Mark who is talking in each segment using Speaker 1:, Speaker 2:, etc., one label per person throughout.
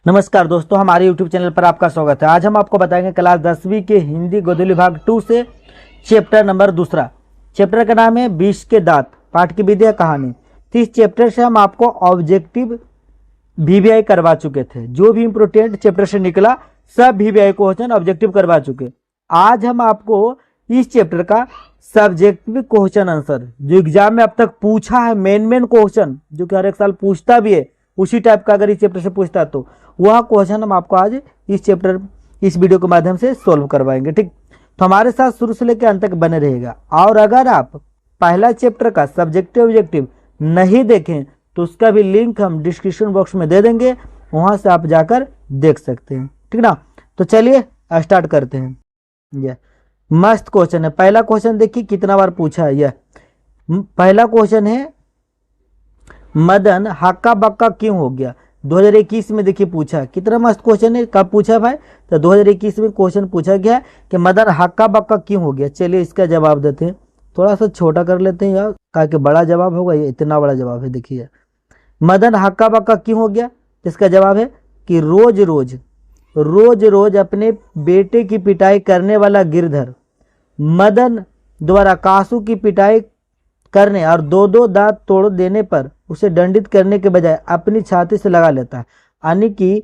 Speaker 1: नमस्कार दोस्तों, हमारे YouTube चैनल पर आपका स्वागत है। आज हम आपको बताएंगे क्लास 10वीं के हिंदी गोदली भाग 2 से चैप्टर नंबर 2। चैप्टर का नाम है 20 के दांत, पाठ की विधि कहानी। तो इस चैप्टर से हम आपको ऑब्जेक्टिव VVI करवा चुके थे। जो भी इम्पोर्टेंट चैप्टर से निकला सब VVI क्वेश्चन ऑब्जेक्टिव करवा चुके। आज हम आपको इस चैप्टर का सब्जेक्टिव क्वेश्चन आंसर जो एग्जाम में अब तक पूछा है, मेन क्वेश्चन जो कि हर एक साल पूछता भी है, उसी टाइप का अगर इस चैप्टर से पूछता तो वह क्वेश्चन हम आपको आज इस वीडियो के माध्यम से सोल्व करवाएंगे। ठीक, तो हमारे साथ शुरू से लेकर अंत तक बने रहेगा। और अगर आप पहला चैप्टर का सब्जेक्टिव ऑब्जेक्टिव नहीं देखें तो उसका भी लिंक हम डिस्क्रिप्शन बॉक्स में दे देंगे, वहां से आप जाकर देख सकते हैं। ठीक ना, तो चलिए स्टार्ट करते हैं। यह मस्त क्वेश्चन है। पहला क्वेश्चन देखिए कितना बार पूछा है। यह पहला क्वेश्चन है, मदन हक्का बक्का क्यों हो गया। 2021 में देखिए पूछा, कितना मस्त क्वेश्चन है। कब पूछा भाई? तो 2021 में क्वेश्चन पूछा गया कि मदन हक्का बक्का क्यों हो गया। चलिए इसका जवाब देते हैं। थोड़ा सा छोटा कर लेते हैं यार, कहा कि बड़ा जवाब होगा, ये इतना बड़ा जवाब है। देखिए मदन हक्का बक्का क्यों हो गया, इसका जवाब है कि रोज रोज अपने बेटे की पिटाई करने वाला गिरधर मदन द्वारा कासू की पिटाई करने और दो दांत तोड़ देने पर उसे दंडित करने के बजाय अपनी छाती से लगा लेता है। यानी कि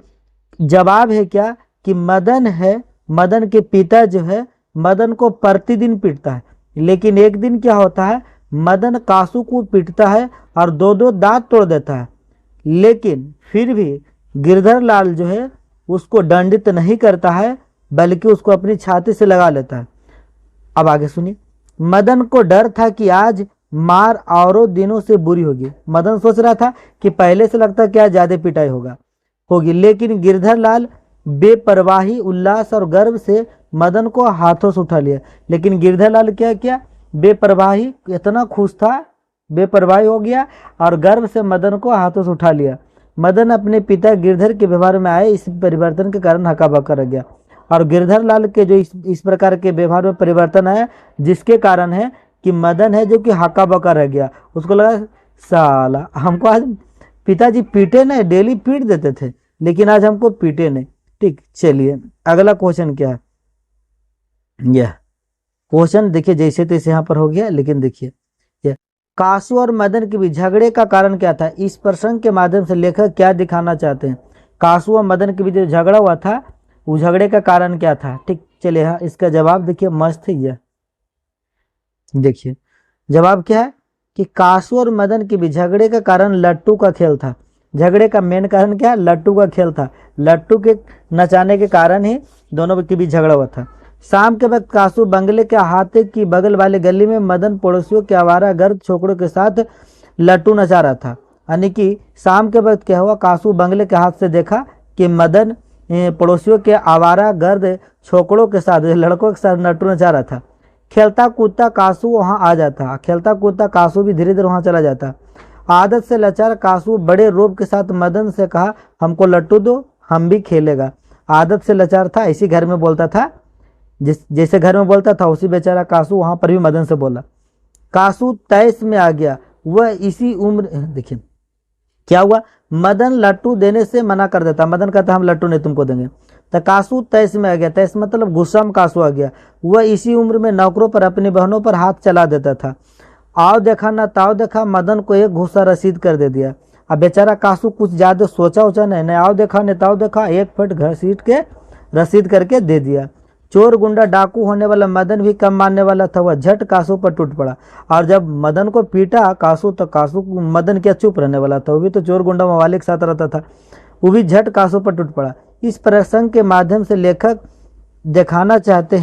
Speaker 1: जवाब है क्या कि मदन के पिता जो है मदन को प्रतिदिन पीटता है, लेकिन एक दिन क्या होता है, मदन कासू को पीटता है और दो दांत तोड़ देता है, लेकिन फिर भी गिरधर लाल जो है उसको दंडित नहीं करता है, बल्कि उसको अपनी छाती से लगा लेता है। अब आगे सुनिए। मदन को डर था कि आज मार औरों दिनों से बुरी होगी। मदन सोच रहा था कि पहले से लगता क्या ज्यादा पिटाई होगी, लेकिन गिरधर लाल बेपरवाही, उल्लास और गर्व से मदन को हाथों से उठा लिया। लेकिन गिरधर लाल क्या बेपरवाही, इतना खुश था, बेपरवाही हो गया और गर्व से मदन को हाथों से उठा लिया। मदन अपने पिता गिरधर के व्यवहार में आए इस परिवर्तन के कारण हक्का बक्का रह गया, और गिरधर लाल के जो इस प्रकार के व्यवहार में परिवर्तन आया, जिसके कारण है कि मदन है जो कि हक्का बक्का रह गया। उसको लगा साला हमको आज पिताजी पीटे नहीं, डेली पीट देते थे, लेकिन आज हमको पीटे नहीं। ठीक, चलिए अगला क्वेश्चन क्या है। यह क्वेश्चन देखिए जैसे तैसे यहाँ पर हो गया, लेकिन देखिए यह कासू और मदन के बीच झगड़े का कारण क्या था। इस प्रसंग के माध्यम से लेखक क्या दिखाना चाहते हैं। कासू और मदन के बीच जो झगड़ा हुआ था, वो झगड़े का कारण क्या था। ठीक, चलिए हाँ इसका जवाब देखिए, मस्त है। यह देखिए जवाब क्या है कि कासू और मदन के बीच झगड़े का कारण लट्टू का खेल था। झगड़े का मेन कारण क्या है, लट्टू का खेल था। लट्टू के नचाने के कारण ही दोनों के बीच झगड़ा हुआ था। शाम के वक्त कासू बंगले के अहाते की बगल वाले गली में मदन पड़ोसियों के आवारा गर्द छोकरों के साथ लट्टू नचा रहा था। यानी कि शाम के वक्त क्या हुआ, कासू बंगले के हाथ से देखा कि मदन पड़ोसियों के आवारा गर्द छोकरों के साथ, लड़कों के साथ लट्टू नचा रहा था। खेलता कूदता कासू वहां आ जाता, खेलता कूदता कासू भी धीरे धीरे वहां चला जाता। आदत से लाचार कासू बड़े रोब के साथ मदन से कहा, हमको लट्टू दो, हम भी खेलेगा। आदत से लाचार था, इसी घर में बोलता था, जैसे घर में बोलता था उसी बेचारा कासू वहां पर भी मदन से बोला। कासू तैस में आ गया। वह इसी उम्र, देखिए क्या हुआ, मदन लट्टू देने से मना कर देता। मदन कहता हम लट्टू नहीं तुमको देंगे, तो कासू तैस में आ गया। तैस मतलब गुस्सा में कासू आ गया। वह इसी उम्र में नौकरों पर, अपनी बहनों पर हाथ चला देता था। आओ देखा ना ताओ देखा, मदन को एक घूसा रसीद कर दे दिया। अब बेचारा कासू कुछ ज्यादा सोचा नहीं, आओ देखा न ताओ देखा, एक फट घसीट के रसीद करके दे दिया। चोर गुंडा डाकू होने वाला मदन भी कम मानने वाला था। वह झट कासू पर टूट पड़ा, और जब मदन को पीटा कासू, तो कासू मदन क्या चुप रहने वाला था, वो भी तो चोर गुंडा मवाली के साथ रहता था, वो भी झट कासू पर टूट पड़ा। इस प्रसंग के माध्यम से लेखक दिखाना चाहते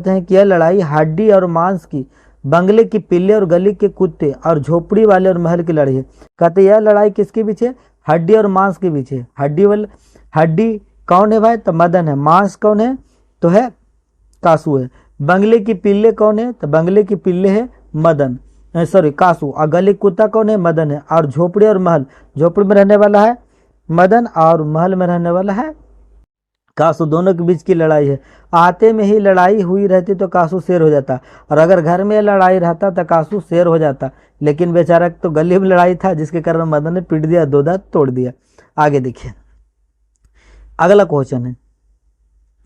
Speaker 1: हैं कि यह लड़ाई हड्डी और मांस की, बंगले की पिल्ले और गली के कुत्ते और झोपड़ी वाले और महल की लड़ाई है। कहते यह लड़ाई किसके बीच है, हड्डी और मांस के बीच है। हड्डी कौन है भाई, तो मदन है। मांस कौन है, तो है कासू है। बंगले की पिल्ले कौन है, तो बंगले की पिल्ले है मदन, सॉरी कासू। और गली कुत्ता कौन है, मदन है। और झोपड़ी और महल, झोपड़ी में रहने वाला है मदन और महल में रहने वाला है कासू दोनों के बीच की लड़ाई है। आते में ही लड़ाई हुई रहती तो कासू शेर हो जाता, और अगर घर में लड़ाई रहता तो कासू शेर हो जाता। लेकिन बेचारा तो गली में लड़ाई था, जिसके कारण मदन ने पीट दिया, दो दांत तोड़ दिया। आगे देखिए, अगला क्वेश्चन है,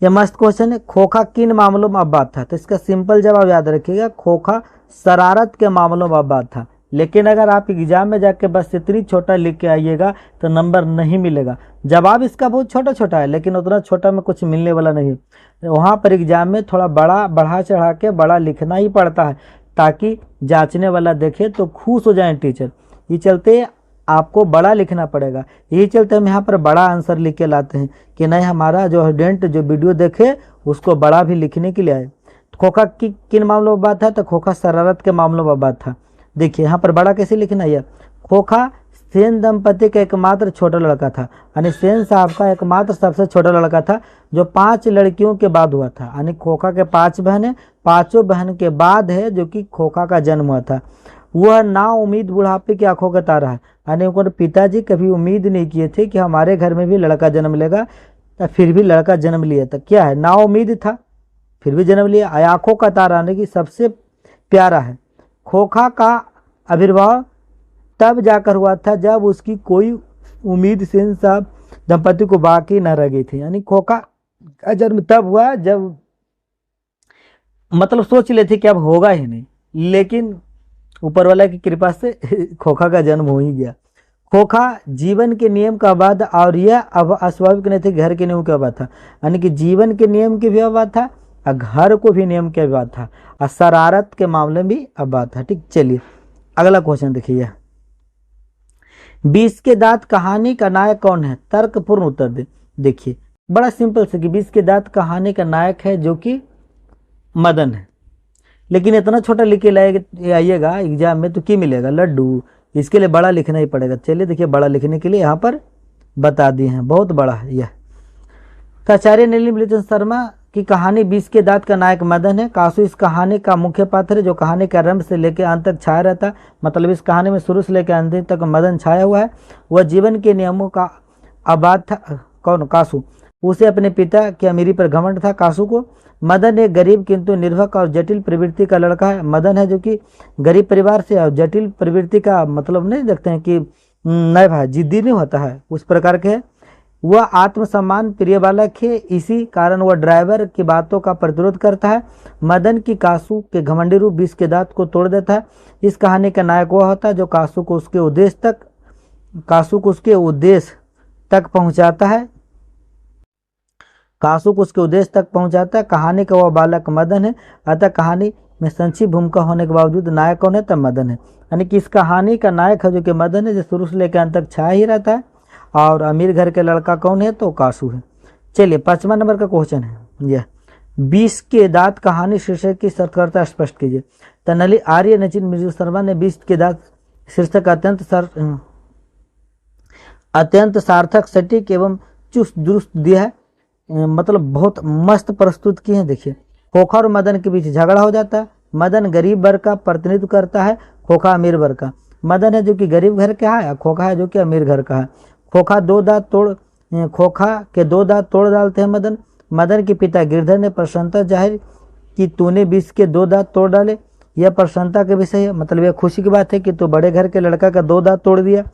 Speaker 1: यह मस्त क्वेश्चन है। खोखा किन मामलों में आबाद था? तो इसका सिंपल जवाब याद रखिएगा, खोखा शरारत के मामलों में आबाद था। लेकिन अगर आप एग्जाम में जाके बस इतनी छोटा लिख के आइएगा तो नंबर नहीं मिलेगा। जवाब इसका बहुत छोटा छोटा है, लेकिन उतना छोटा में कुछ मिलने वाला नहीं है। वहाँ पर एग्जाम में थोड़ा बड़ा बढ़ा चढ़ा के बड़ा लिखना ही पड़ता है, ताकि जांचने वाला देखे तो खुश हो जाए टीचर। ये चलते आपको बड़ा लिखना पड़ेगा। यही चलते हम यहाँ पर बड़ा आंसर लिख के लाते हैं कि नहीं, हमारा जो स्टूडेंट जो वीडियो देखे उसको बड़ा भी लिखने के लिए आए। खोखा किन मामलों में बात था? तो खोखा शरारत के मामलों में बात था। देखिए यहाँ पर बड़ा कैसे लिखना है। खोखा सेन दंपति का एकमात्र छोटा लड़का था, यानी सेन साहब का एकमात्र सबसे छोटा लड़का था, जो 5 लड़कियों के बाद हुआ था। यानी खोखा के 5 बहन है, 5 बहन के बाद है जो कि खोखा का जन्म हुआ था। वह ना उम्मीद बुढ़ापे की आंखों का तारा है, यानी उनके पिताजी कभी उम्मीद नहीं किए थे कि हमारे घर में भी लड़का जन्म लेगा, तो फिर भी लड़का जन्म लिया था। क्या है, ना उम्मीद था फिर भी जन्म लिया। आंखों का तारा यानी कि सबसे प्यारा है। खोखा का आविर्भाव तब जाकर हुआ था जब उसकी कोई उम्मीद सेन साहब दंपति को बाकी न रह गई थी। यानी खोखा का जन्म तब हुआ जब मतलब सोच ले थे कि अब होगा ही नहीं, लेकिन ऊपर वाला की कृपा से खोखा का जन्म हो ही गया। खोखा जीवन के नियम का आबाद, और यह अब अस्वाभाविक नहीं थे, घर के नियम का आबाद था। यानी कि जीवन के नियम के भी आबाद था और घर को भी नियम के आबाद था, और शरारत के मामले में भी आबाद था। ठीक, चलिए अगला क्वेश्चन देखिए। 20 के दांत कहानी का नायक कौन है? तर्कपूर्ण उत्तर दे। देखिए बड़ा सिंपल से कि 20 के दांत कहानी का नायक है जो कि मदन है। लेकिन इतना छोटा लिख के आइएगा एग्जाम में तो क्या मिलेगा? लड्डू। इसके लिए बड़ा लिखना ही पड़ेगा। चलिए देखिए, बड़ा लिखने के लिए यहाँ पर बता दिए हैं, बहुत बड़ा है यह। तो आचार्य नीलकंठ शर्मा की कहानी 20 के दांत का नायक मदन है। कासू इस कहानी का मुख्य पात्र है, जो कहानी के आरंभ से लेकर अंत तक छाया रहता है। मतलब इस कहानी में शुरू से लेकर अंत तक मदन छाया हुआ है। वह जीवन के नियमों का आबाद था। कौन? कासू। उसे अपने पिता की अमीरी पर घमंड था कासू को। मदन एक गरीब किंतु निर्भक और जटिल प्रवृत्ति का लड़का है। मदन है जो कि गरीब परिवार से और जटिल प्रवृत्ति का मतलब नहीं देखते हैं कि नहीं भाई जिद्दी नहीं होता है, उस प्रकार के है। वह आत्मसम्मान प्रिय बालक है, इसी कारण वह ड्राइवर की बातों का प्रतिरोध करता है। मदन की कासू के घमंडी रूप 20 के दांत को तोड़ देता है। इस कहानी का नायक वह होता है जो कासू को उसके उद्देश्य तक पहुंचाता है। कहानी का वह बालक मदन है। अतः कहानी में संक्षिप्त भूमिका होने के बावजूद नायक कौन है? तब मदन है। यानी कि इस कहानी का नायक है जो कि मदन है, जो शुरू से लेकर अंत तक छाया ही रहता है। और अमीर घर के लड़का कौन है? तो कासू है। चलिए 5वां नंबर का क्वेश्चन है यह, 20 के दांत कहानी शीर्षक की सत्कर्ता स्पष्ट कीजिए। तनली आर्य नचिन मृदु शर्मा ने 20 के दांत शीर्षक अत्यंत सार्थक, सटीक एवं चुस्त दुरुस्त दिया है। मतलब बहुत मस्त प्रस्तुत किए हैं। देखिए, खोखा और मदन के बीच झगड़ा हो जाता है। मदन गरीब वर्ग का प्रतिनिधित्व करता है, खोखा अमीर वर्ग का। मदन है जो कि गरीब घर का है, खोखा है जो कि अमीर घर का है। खोखा के 2 दांत तोड़ डालते हैं मदन के पिता गिरधर ने प्रसन्नता जाहिर कि तूने 20 के 2 दांत तोड़ डाले। यह प्रसन्नता के विषय है, मतलब यह खुशी की बात है कि तू बड़े घर के लड़का का 2 दांत तोड़ दिया।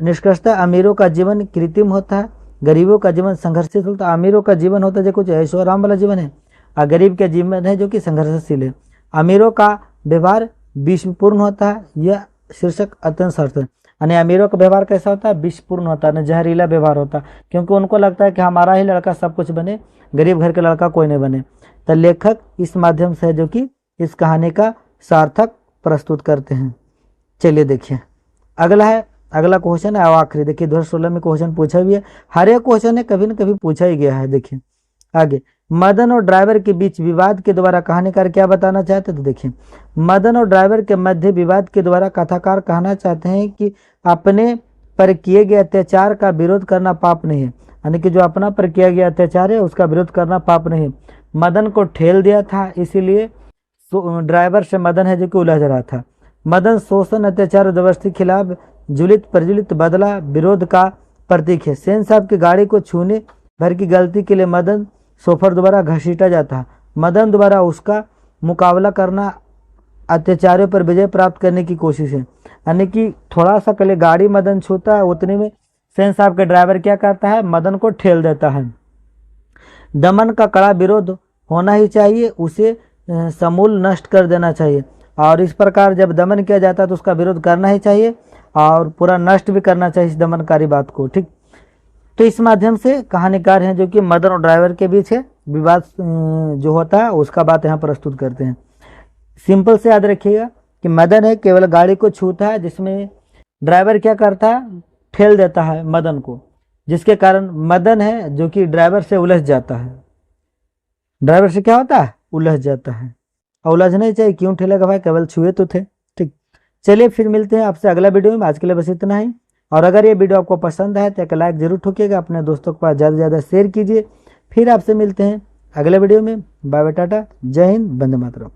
Speaker 1: निष्कर्षतः अमीरों का जीवन कृत्रिम होता है, गरीबों का जीवन संघर्षशील होता है। अमीरों का जीवन होता है जो कुछ ऐशो आराम वाला जीवन है, और गरीब का जीवन है जो कि संघर्षशील है। अमीरों का व्यवहार विषपूर्ण होता है। यह शीर्षक अत्यंत सार्थक है। यानी अमीरों का व्यवहार कैसा होता है? विषपूर्ण होता है, जहरीला व्यवहार होता है, क्योंकि उनको लगता है कि हमारा ही लड़का सब कुछ बने, गरीब घर के लड़का कोई नहीं बने। तो लेखक इस माध्यम से जो कि इस कहानी का सार्थक प्रस्तुत करते हैं। चलिए देखिए अगला क्वेश्चन है, आखिरी। देखिए 2016 में क्वेश्चन पूछा भी है, हर एक क्वेश्चन है कभी न कभी पूछा ही गया है। देखिए आगे, मदन और ड्राइवर के बीच विवाद के द्वारा कहानीकार क्या बताना चाहते हैं? तो देखिए, मदन और ड्राइवर के मध्य विवाद के द्वारा कथाकार कहना चाहते हैं कि अपने पर किए गए अत्याचार का विरोध करना पाप नहीं है। यानी कि जो अपना पर किया गया अत्याचार है उसका विरोध करना पाप नहीं है। मदन को ठेल दिया था, इसीलिए ड्राइवर से मदन है जो कि उलझ रहा था। मदन शोषण, अत्याचार और जबरदस्ती खिलाफ जुलित प्रज्वलित बदला विरोध का प्रतीक है। सेन साहब की गाड़ी को छूने भर की गलती के लिए मदन शोफर द्वारा घसीटा जाता है। मदन द्वारा उसका मुकाबला करना अत्याचारियों पर विजय प्राप्त करने की कोशिश है। यानी कि थोड़ा सा पहले गाड़ी मदन छूता है, उतने में सेन साहब के ड्राइवर क्या करता है, मदन को ठेल देता है। दमन का कड़ा विरोध होना ही चाहिए, उसे समूल नष्ट कर देना चाहिए। और इस प्रकार जब दमन किया जाता है तो उसका विरोध करना ही चाहिए और पूरा नष्ट भी करना चाहिए इस दमनकारी बात को। ठीक, तो इस माध्यम से कहानीकार हैं जो कि मदन और ड्राइवर के बीच है विवाद जो होता है उसका बात यहाँ प्रस्तुत करते हैं। सिंपल से याद रखिएगा कि मदन है केवल गाड़ी को छूता है, जिसमें ड्राइवर क्या करता है, ठेल देता है मदन को, जिसके कारण मदन है जो कि ड्राइवर से उलझ जाता है। ड्राइवर से क्या होता है, उलझ जाता है। और उलझना ही चाहिए, क्यों ठेलेगा भाई, केवल छुए तो थे। ठीक, चलिए फिर मिलते हैं आपसे अगला वीडियो में। आज के लिए बस इतना ही। और अगर ये वीडियो आपको पसंद है तो एक लाइक जरूर ठोकिएगा, अपने दोस्तों के पास ज़्यादा से ज़्यादा शेयर कीजिए। फिर आपसे मिलते हैं अगले वीडियो में। बाय बाय, टाटा, जय हिंद, वंदे मातरम।